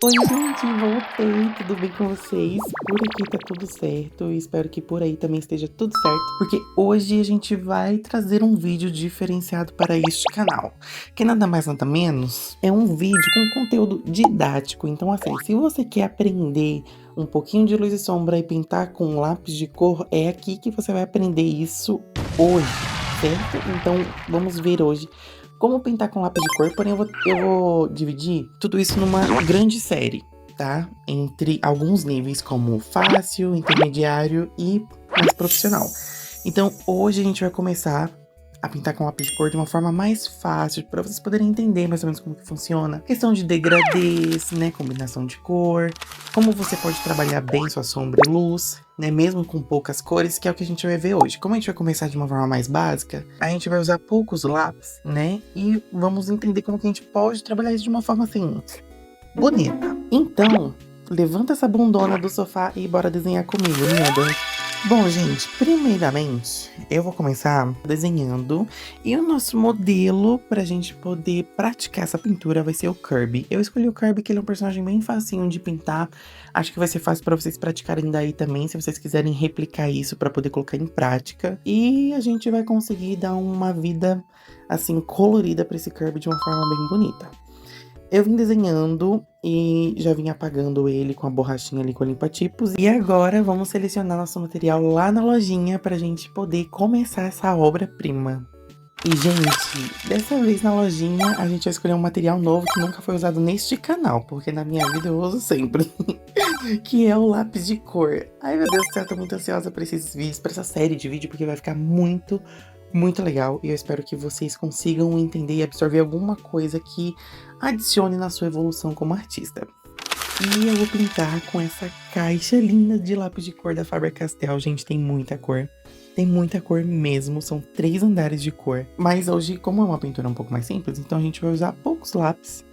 Oi, gente, voltei, tudo bem com vocês? Por aqui tá tudo certo e espero que por aí também esteja tudo certo, porque hoje a gente vai trazer um vídeo diferenciado para este canal, que nada mais nada menos é um vídeo com conteúdo didático. Então, assim, se você quer aprender um pouquinho de luz e sombra e pintar com lápis de cor, é aqui que você vai aprender isso hoje, certo? Então, vamos ver hoje como pintar com lápis de cor, porém eu vou dividir tudo isso numa grande série, tá? Entre alguns níveis, como fácil, intermediário e mais profissional. Então, hoje a gente vai começar a pintar com lápis de cor de uma forma mais fácil, para vocês poderem entender mais ou menos como que funciona. Questão de degradês, né, combinação de cor, como você pode trabalhar bem sua sombra e luz, né, mesmo com poucas cores, que é o que a gente vai ver hoje. Como a gente vai começar de uma forma mais básica, a gente vai usar poucos lápis, né, e vamos entender como que a gente pode trabalhar isso de uma forma assim, bonita. Então, levanta essa bundona do sofá e bora desenhar comigo, linda. Bom, gente, primeiramente, eu vou começar desenhando e o nosso modelo pra gente poder praticar essa pintura vai ser o Kirby. Eu escolhi o Kirby, que ele é um personagem bem facinho de pintar. Acho que vai ser fácil pra vocês praticarem daí também, se vocês quiserem replicar isso pra poder colocar em prática. E a gente vai conseguir dar uma vida, assim, colorida pra esse Kirby de uma forma bem bonita. Eu vim desenhando e já vim apagando ele com a borrachinha ali com a limpa-tipos. E agora vamos selecionar nosso material lá na lojinha pra gente poder começar essa obra-prima. E, gente, dessa vez na lojinha a gente vai escolher um material novo que nunca foi usado neste canal, porque na minha vida eu uso sempre, que é o lápis de cor. Ai, meu Deus do céu, tô muito ansiosa pra esses vídeos, pra essa série de vídeo, porque vai ficar muito legal. E eu espero que vocês consigam entender e absorver alguma coisa que adicione na sua evolução como artista. E eu vou pintar com essa caixa linda de lápis de cor da Faber-Castell. Gente, tem muita cor. Tem muita cor mesmo, são 3 andares de cor. Mas hoje, como é uma pintura um pouco mais simples, então a gente vai usar poucos lápis.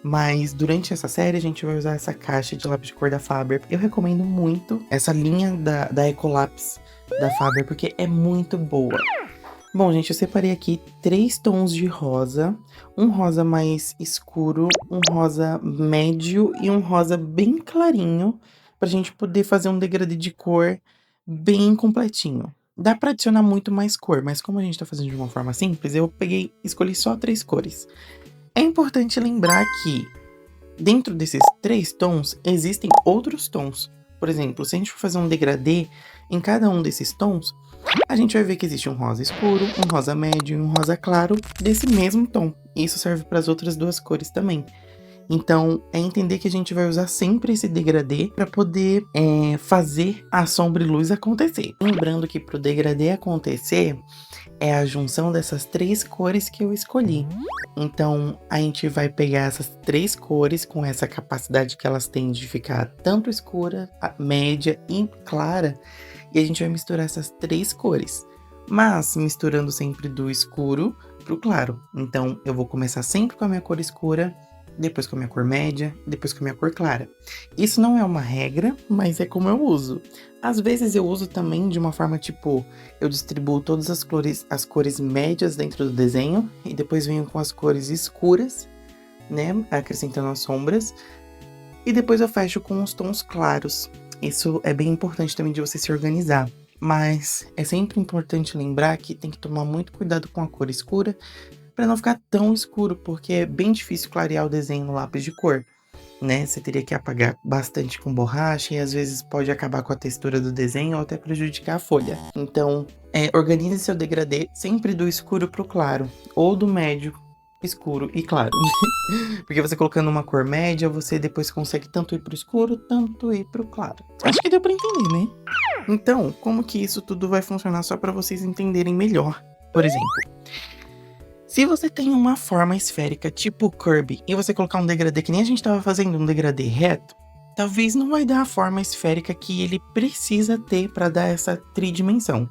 Mas durante essa série a gente vai usar essa caixa de lápis de cor da Faber. Eu recomendo muito essa linha da Ecolapse da Faber, porque é muito boa. Bom, gente, eu separei aqui 3 tons de rosa. Um rosa mais escuro, um rosa médio e um rosa bem clarinho, pra gente poder fazer um degradê de cor bem completinho. Dá pra adicionar muito mais cor, mas como a gente tá fazendo de uma forma simples, eu escolhi só 3 cores. É importante lembrar que dentro desses 3 tons existem outros tons. Por exemplo, se a gente for fazer um degradê em cada um desses tons, a gente vai ver que existe um rosa escuro, um rosa médio e um rosa claro desse mesmo tom. Isso serve para as outras 2 cores também. Então, é entender que a gente vai usar sempre esse degradê para poder fazer a sombra e luz acontecer. Lembrando que para o degradê acontecer, é a junção dessas 3 cores que eu escolhi. Então, a gente vai pegar essas 3 cores com essa capacidade que elas têm de ficar tanto escura, média e clara, e a gente vai misturar essas 3 cores, mas misturando sempre do escuro pro claro. Então, eu vou começar sempre com a minha cor escura, depois com a minha cor média, depois com a minha cor clara. Isso não é uma regra, mas é como eu uso. Às vezes eu uso também de uma forma tipo, eu distribuo todas as cores médias dentro do desenho, e depois venho com as cores escuras, né, acrescentando as sombras, e depois eu fecho com os tons claros. Isso é bem importante também de você se organizar. Mas é sempre importante lembrar que tem que tomar muito cuidado com a cor escura para não ficar tão escuro, porque é bem difícil clarear o desenho no lápis de cor, né? Você teria que apagar bastante com borracha e às vezes pode acabar com a textura do desenho ou até prejudicar a folha. Então, organize seu degradê sempre do escuro pro claro, ou do médio, escuro e claro. Porque você colocando uma cor média, você depois consegue tanto ir pro escuro, tanto ir pro claro. Acho que deu pra entender, né? Então, como que isso tudo vai funcionar só pra vocês entenderem melhor? Por exemplo, se você tem uma forma esférica tipo Kirby e você colocar um degradê que nem a gente tava fazendo, um degradê reto, talvez não vai dar a forma esférica que ele precisa ter para dar essa tridimensão.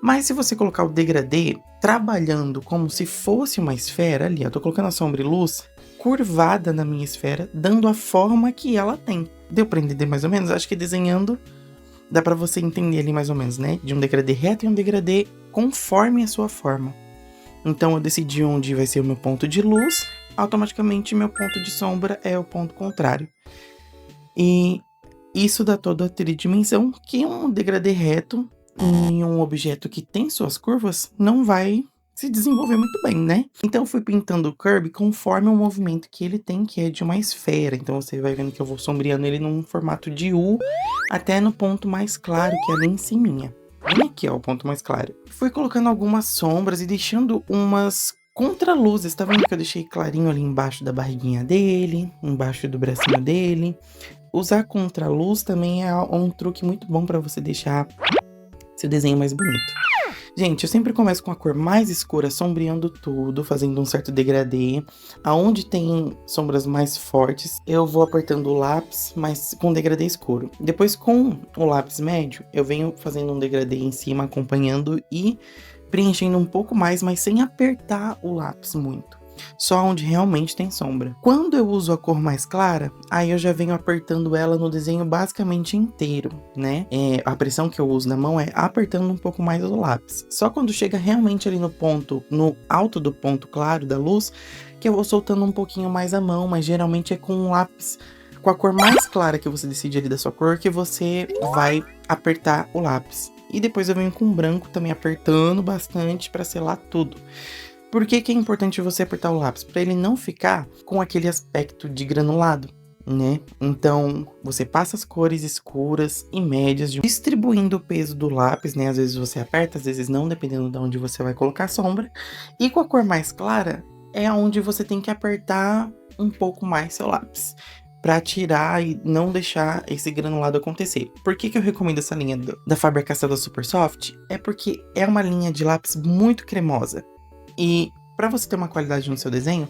Mas se você colocar o degradê trabalhando como se fosse uma esfera ali, eu tô colocando a sombra e luz curvada na minha esfera, dando a forma que ela tem. Deu pra entender mais ou menos? Acho que desenhando dá pra você entender ali mais ou menos, né? De um degradê reto e um degradê conforme a sua forma. Então eu decidi onde vai ser o meu ponto de luz, automaticamente meu ponto de sombra é o ponto contrário. E isso dá toda a tridimensão que um degradê reto em um objeto que tem suas curvas não vai se desenvolver muito bem, né? Então eu fui pintando o Kirby conforme o movimento que ele tem, que é de uma esfera. Então você vai vendo que eu vou sombreando ele num formato de U, até no ponto mais claro, que é ali em cima. Bem aqui, ó, o ponto mais claro. Fui colocando algumas sombras e deixando umas contraluzes. Tá vendo que eu deixei clarinho ali embaixo da barriguinha dele, embaixo do bracinho dele. Usar contraluz também é um truque muito bom para você deixar seu desenho mais bonito. Gente, eu sempre começo com a cor mais escura, sombreando tudo, fazendo um certo degradê. Aonde tem sombras mais fortes, eu vou apertando o lápis, mas com degradê escuro. Depois, com o lápis médio, eu venho fazendo um degradê em cima, acompanhando e preenchendo um pouco mais, mas sem apertar o lápis muito. Só onde realmente tem sombra. Quando eu uso a cor mais clara, aí eu já venho apertando ela no desenho basicamente inteiro, né? A pressão que eu uso na mão é apertando um pouco mais o lápis. Só quando chega realmente ali no ponto, no alto do ponto claro da luz, que eu vou soltando um pouquinho mais a mão, mas geralmente é com um lápis, com a cor mais clara que você decide ali da sua cor, que você vai apertar o lápis. E depois eu venho com branco também apertando bastante para selar tudo. Por que que é importante você apertar o lápis? Para ele não ficar com aquele aspecto de granulado, né? Então, você passa as cores escuras e médias, distribuindo o peso do lápis, né? Às vezes você aperta, às vezes não, dependendo de onde você vai colocar a sombra. E com a cor mais clara, é onde você tem que apertar um pouco mais seu lápis, para tirar e não deixar esse granulado acontecer. Por que que eu recomendo essa linha da Faber-Castell Super Soft? É porque é uma linha de lápis muito cremosa. E para você ter uma qualidade no seu desenho,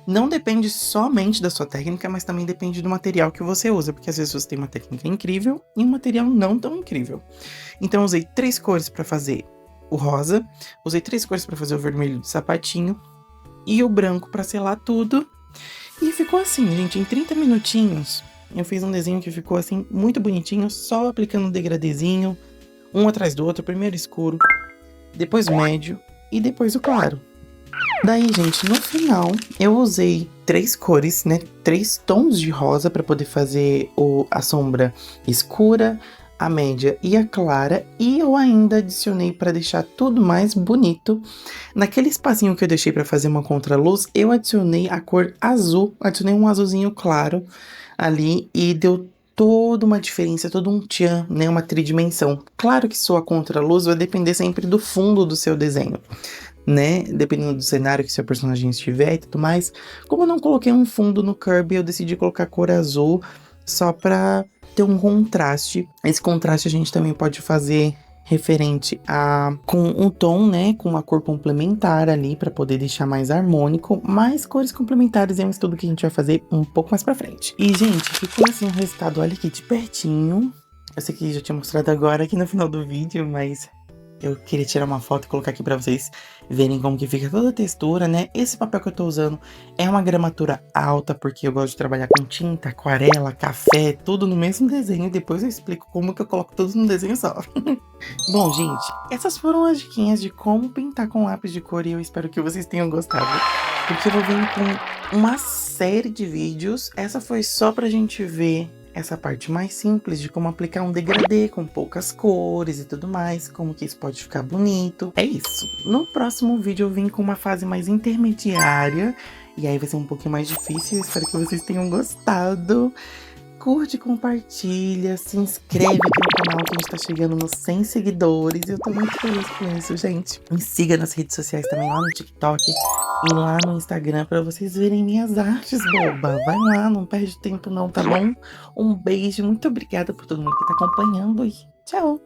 não depende somente da sua técnica, mas também depende do material que você usa, porque às vezes você tem uma técnica incrível e um material não tão incrível. Então eu usei 3 cores para fazer o rosa, usei 3 cores para fazer o vermelho do sapatinho e o branco para selar tudo. E ficou assim, gente, em 30 minutinhos eu fiz um desenho que ficou assim muito bonitinho, só aplicando um degradêzinho, um atrás do outro, primeiro escuro, depois médio e depois o claro. Daí, gente, no final, eu usei 3 cores, né? 3 tons de rosa para poder fazer a sombra escura, a média e a clara. E eu ainda adicionei para deixar tudo mais bonito. Naquele espacinho que eu deixei para fazer uma contraluz, eu adicionei a cor azul. Adicionei um azulzinho claro ali e deu toda uma diferença, todo um tchan, né? Uma tridimensão. Claro que sua contraluz vai depender sempre do fundo do seu desenho, né? Dependendo do cenário que seu personagem estiver e tudo mais. Como eu não coloquei um fundo no Kirby, eu decidi colocar cor azul só pra ter um contraste. Esse contraste a gente também pode fazer referente a com um tom, né, com uma cor complementar ali para poder deixar mais harmônico, mas cores complementares é um estudo que a gente vai fazer um pouco mais para frente. E gente, ficou assim o resultado, olha aqui de pertinho. Eu sei que já tinha mostrado agora aqui no final do vídeo, mas eu queria tirar uma foto e colocar aqui pra vocês verem como que fica toda a textura, né? Esse papel que eu tô usando é uma gramatura alta, porque eu gosto de trabalhar com tinta, aquarela, café, tudo no mesmo desenho. E depois eu explico como que eu coloco tudo num desenho só. Bom, gente, essas foram as diquinhas de como pintar com lápis de cor e eu espero que vocês tenham gostado. Porque eu vou vir com uma série de vídeos. Essa foi só pra gente ver essa parte mais simples de como aplicar um degradê com poucas cores e tudo mais, como que isso pode ficar bonito. É isso. No próximo vídeo eu vim com uma fase mais intermediária, e aí vai ser um pouquinho mais difícil. Eu espero que vocês tenham gostado. Curte, compartilha, se inscreve aqui no canal que a gente tá chegando nos 100 seguidores. Eu tô muito feliz com isso, gente. Me siga nas redes sociais também, lá no TikTok e lá no Instagram, pra vocês verem minhas artes, boba. Vai lá, não perde tempo não, tá bom? Um beijo, muito obrigada por todo mundo que tá acompanhando e tchau!